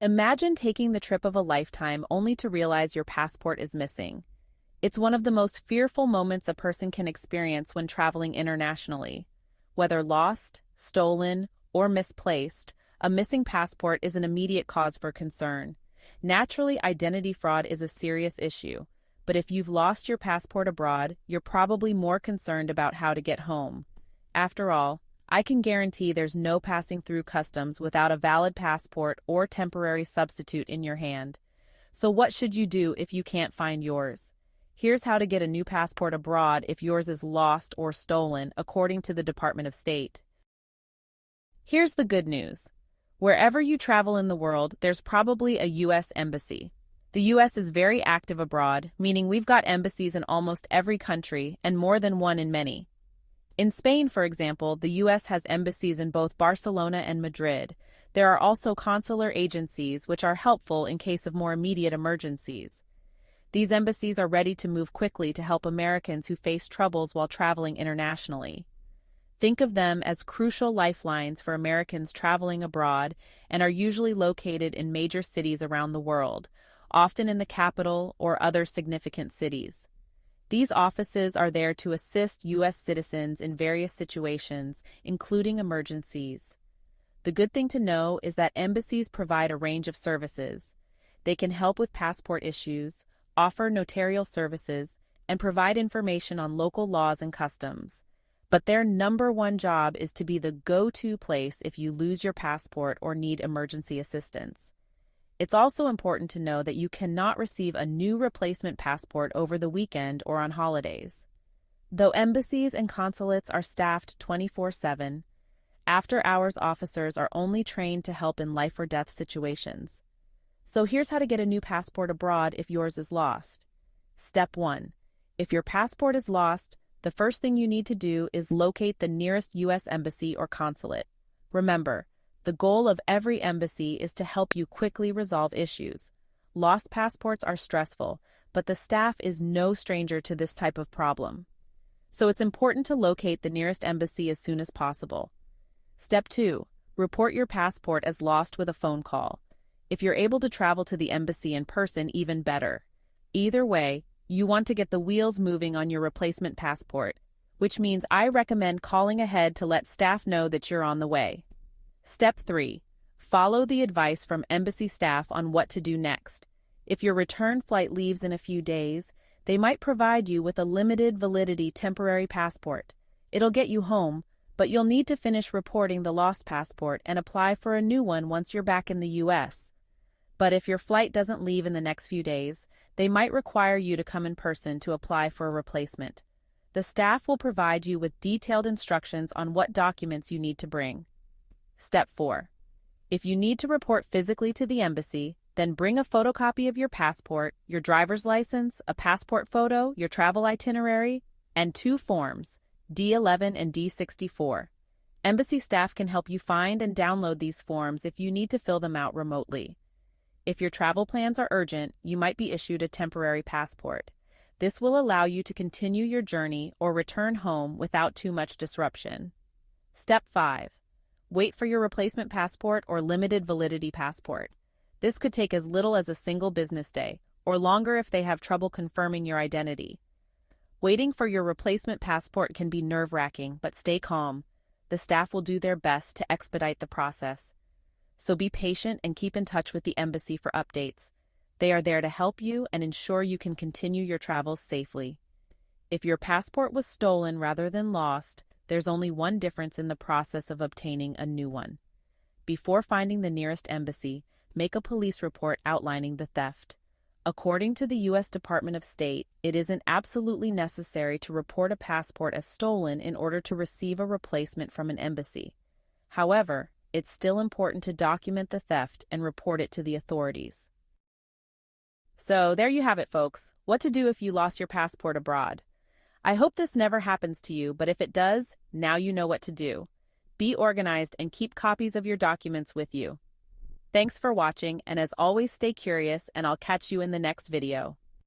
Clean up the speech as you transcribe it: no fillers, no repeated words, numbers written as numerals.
Imagine taking the trip of a lifetime only to realize your passport is missing. It's one of the most fearful moments a person can experience when traveling internationally. Whether lost, stolen, or misplaced, a missing passport is an immediate cause for concern. Naturally, identity fraud is a serious issue, but if you've lost your passport abroad, you're probably more concerned about how to get home. After all, I can guarantee there's no passing through customs without a valid passport or temporary substitute in your hand. So what should you do if you can't find yours? Here's how to get a new passport abroad if yours is lost or stolen, according to the Department of State. Here's the good news. Wherever you travel in the world, there's probably a U.S. embassy. The U.S. is very active abroad, meaning we've got embassies in almost every country and more than one in many. In Spain, for example, the U.S. has embassies in both Barcelona and Madrid. There are also consular agencies which are helpful in case of more immediate emergencies. These embassies are ready to move quickly to help Americans who face troubles while traveling internationally. Think of them as crucial lifelines for Americans traveling abroad and are usually located in major cities around the world, often in the capital or other significant cities. These offices are there to assist U.S. citizens in various situations, including emergencies. The good thing to know is that embassies provide a range of services. They can help with passport issues, offer notarial services, and provide information on local laws and customs. But their number one job is to be the go-to place if you lose your passport or need emergency assistance. It's also important to know that you cannot receive a new replacement passport over the weekend or on holidays. Though embassies and consulates are staffed 24/7, after-hours officers are only trained to help in life or death situations. So here's how to get a new passport abroad if yours is lost. Step 1. If your passport is lost, the first thing you need to do is locate the nearest U.S. embassy or consulate. Remember, the goal of every embassy is to help you quickly resolve issues. Lost passports are stressful, but the staff is no stranger to this type of problem. So it's important to locate the nearest embassy as soon as possible. Step 2. Report your passport as lost with a phone call. If you're able to travel to the embassy in person, even better. Either way, you want to get the wheels moving on your replacement passport, which means I recommend calling ahead to let staff know that you're on the way. Step 3. Follow the advice from embassy staff on what to do next. If your return flight leaves in a few days, they might provide you with a limited validity temporary passport. It'll get you home, but you'll need to finish reporting the lost passport and apply for a new one once you're back in the U.S. But if your flight doesn't leave in the next few days, they might require you to come in person to apply for a replacement. The staff will provide you with detailed instructions on what documents you need to bring. Step 4. If you need to report physically to the embassy, then bring a photocopy of your passport, your driver's license, a passport photo, your travel itinerary, and 2 forms, D11 and D64. Embassy staff can help you find and download these forms if you need to fill them out remotely. If your travel plans are urgent, you might be issued a temporary passport. This will allow you to continue your journey or return home without too much disruption. Step 5. Wait for your replacement passport or limited validity passport. This could take as little as a single business day, or longer if they have trouble confirming your identity. Waiting for your replacement passport can be nerve-wracking, but stay calm. The staff will do their best to expedite the process. So be patient and keep in touch with the embassy for updates. They are there to help you and ensure you can continue your travels safely. If your passport was stolen rather than lost, there's only one difference in the process of obtaining a new one. Before finding the nearest embassy, make a police report outlining the theft. According to the U.S. Department of State, it isn't absolutely necessary to report a passport as stolen in order to receive a replacement from an embassy. However, it's still important to document the theft and report it to the authorities. So there you have it, folks. What to do if you lost your passport abroad. I hope this never happens to you, but if it does, now you know what to do. Be organized and keep copies of your documents with you. Thanks for watching, and as always, stay curious, and I'll catch you in the next video.